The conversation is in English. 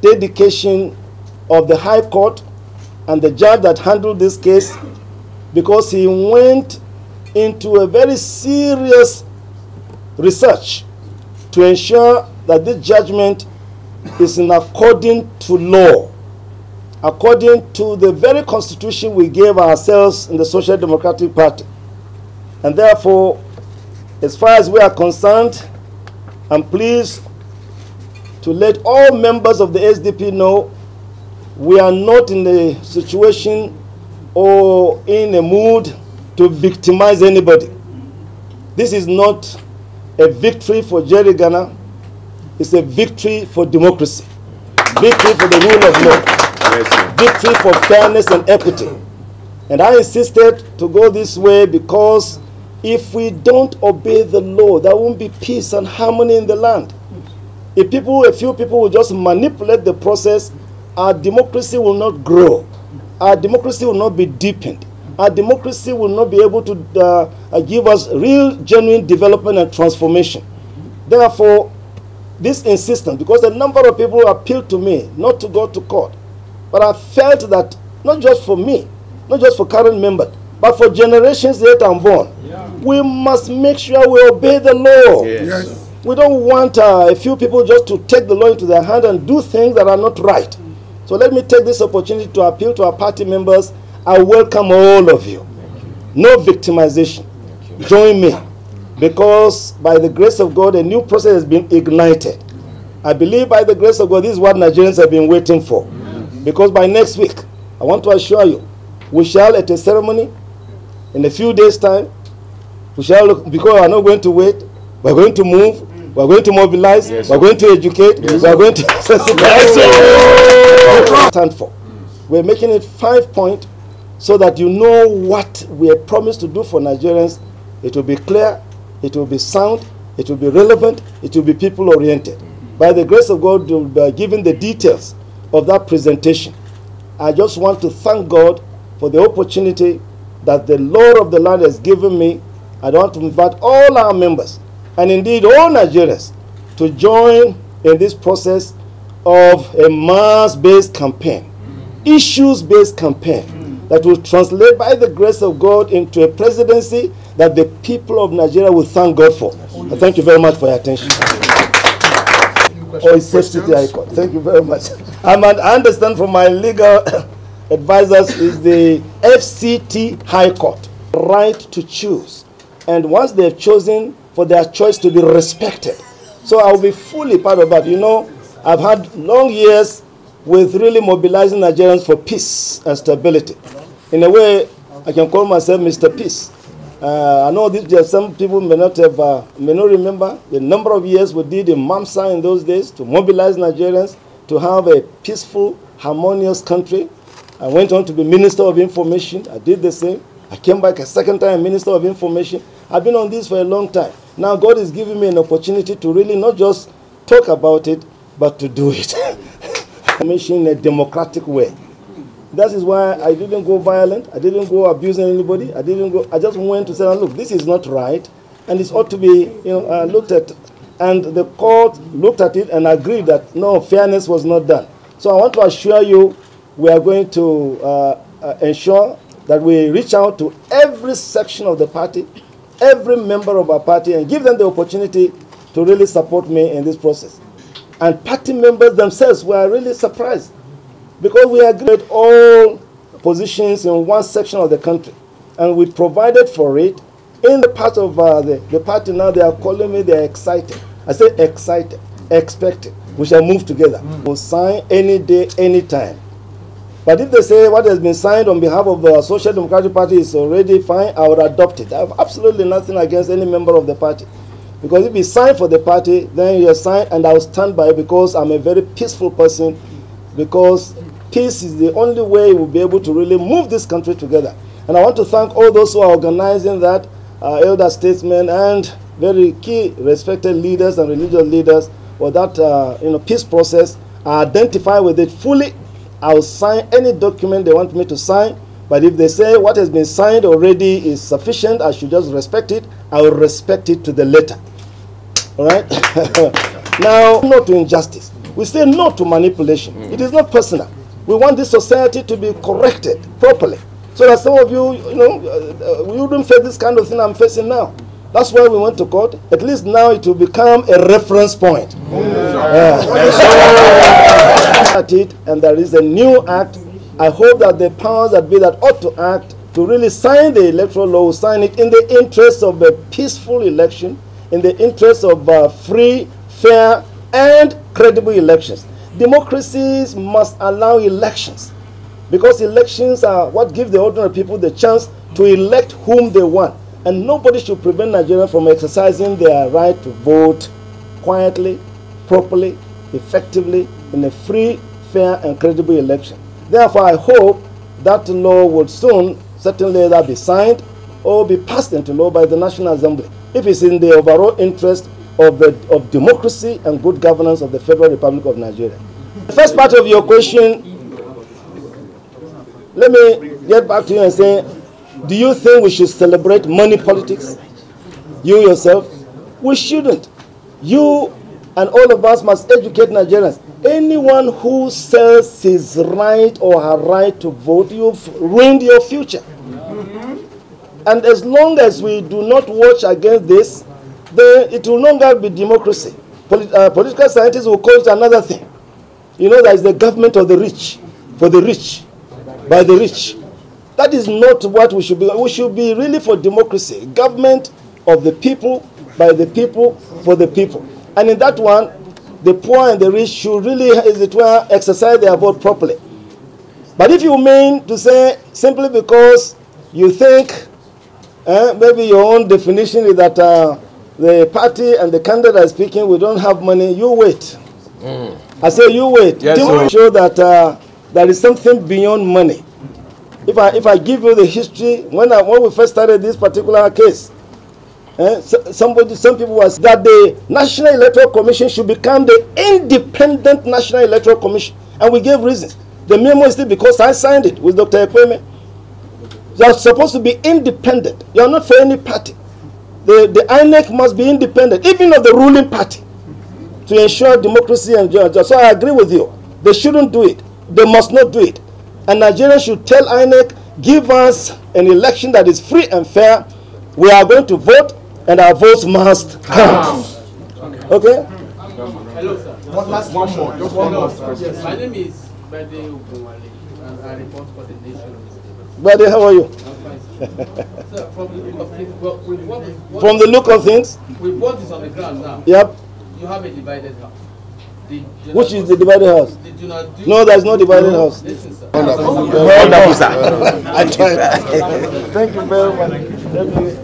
dedication of the High Court and the judge that handled this case, because he went into a very serious research to ensure that this judgment is in according to law, according to the very constitution we gave ourselves in the Social Democratic Party. And therefore, as far as we are concerned, I'm pleased to let all members of the SDP know we are not in a situation or in a mood to victimize anybody. This is not a victory for Jerry Gana. It's a victory for democracy, victory for the rule of law, victory for fairness and equity. And I insisted to go this way because if we don't obey the law, there won't be peace and harmony in the land. If a few people will just manipulate the process, our democracy will not grow. Our democracy will not be deepened. Our democracy will not be able to give us real, genuine development and transformation. Therefore, this insistence, because a number of people appealed to me not to go to court, but I felt that not just for me, not just for current members, but for generations yet unborn, we must make sure we obey the law. Yes. We don't want a few people just to take the law into their hand and do things that are not right. So let me take this opportunity to appeal to our party members. I welcome all of you. No victimization. Join me, because by the grace of God, a new process has been ignited. I believe by the grace of God, this is what Nigerians have been waiting for. Because by next week, I want to assure you, we shall at a ceremony in a few days' time. We shall look, because we are not going to wait. We're going to move. We're going to mobilize. Yes, we're going to educate. Yes, we're going to sensitize. Stand for. We're making it 5 points so that you know what we have promised to do for Nigerians. It will be clear. It will be sound. It will be relevant. It will be people-oriented. By the grace of God, we'll be given the details of that presentation. I just want to thank God for the opportunity that the Lord of the land has given me. I want to invite all our members, and indeed all Nigerians, to join in this process of a mass-based campaign, issues-based campaign, that will translate by the grace of God into a presidency that the people of Nigeria will thank God for. Thank you very much for your attention. Thank you very much. I understand from my legal advisors is the FCT High Court, right to choose. And once they've chosen, for their choice to be respected. So I'll be fully part of that. You know, I've had long years with really mobilizing Nigerians for peace and stability. In a way, I can call myself Mr. Peace. I know some people may not remember the number of years we did in Mamsa in those days to mobilize Nigerians to have a peaceful, harmonious country. I went on to be Minister of Information. I did the same. I came back a second time Minister of Information. I've been on this for a long time. Now God is giving me an opportunity to really not just talk about it, but to do it. In a democratic way. That is why I didn't go violent. I didn't go abusing anybody. I just went to say, look, this is not right, and it ought to be, looked at. And the court looked at it and agreed that no, fairness was not done. So I want to assure you, we are going to ensure that we reach out to every section of the party, every member of our party, and give them the opportunity to really support me in this process. And party members themselves were really surprised, because we agreed all positions in one section of the country, and we provided for it in the part of the party. Now they are calling me, they're excited. I say excited, expected. We shall move together. We'll sign any day, any time. But if they say what has been signed on behalf of the Social Democratic Party is already fine, I would adopt it. I have absolutely nothing against any member of the party. Because if it's signed for the party, then you're signed, and I'll stand by it, because I'm a very peaceful person, because peace is the only way we'll be able to really move this country together. And I want to thank all those who are organizing that, elder statesmen and very key respected leaders and religious leaders for that peace process. I identify with it fully. I'll sign any document they want me to sign. But if they say what has been signed already is sufficient, I should just respect it, I will respect it to the letter. All right? Now, no to injustice. We say no to manipulation. It is not personal. We want this society to be corrected properly. So that some of you, we wouldn't face this kind of thing I'm facing now. That's why we went to court. At least now it will become a reference point. And there is a new act. I hope that the powers that be that ought to act to really sign the electoral law will sign it in the interest of a peaceful election, in the interest of free, fair, and credible elections. Democracies must allow elections, because elections are what give the ordinary people the chance to elect whom they want. And nobody should prevent Nigerians from exercising their right to vote quietly, properly, effectively, in a free, fair, and credible election. Therefore, I hope that law would soon, certainly either be signed or be passed into law by the National Assembly, if it's in the overall interest of democracy and good governance of the Federal Republic of Nigeria. The first part of your question, let me get back to you and say, do you think we should celebrate money politics? You yourself? We shouldn't. You and all of us must educate Nigerians. Anyone who sells his right or her right to vote, you've ruined your future. And as long as we do not watch against this, then it will no longer be democracy. Political scientists will call it another thing. You know, there is the government of the rich, for the rich, by the rich. That is not what we should be. We should be really for democracy. Government of the people, by the people, for the people. And in that one, the poor and the rich should really, as it were, exercise their vote properly. But if you mean to say, simply because you think, maybe your own definition is that the party and the candidate are speaking, we don't have money, you wait. I say you wait. Yes, to show that there is something beyond money. If I give you the history, when we first started this particular case, some people were saying that the National Electoral Commission should become the independent National Electoral Commission. And we gave reasons. The memo is still because I signed it with Dr. Ekweme. You are supposed to be independent. You are not for any party. The INEC must be independent, even of the ruling party, to ensure democracy and justice. So I agree with you. They shouldn't do it. They must not do it. And Nigerians should tell INEC, give us an election that is free and fair. We are going to vote, and our votes must count. Okay? Hello, sir. One more. Just one more. Yes. My name is Bade Ogunwale, and I report for the Nation of the State. Bade, how are you? I'm fine, sir. From the look of things, from the look of things? With what is on the ground now, yep. You have a divided house. Which is the divided house? No, there is no divided house. Listen, sir. Wonderful, sir. I tried. Thank you very much. Thank you.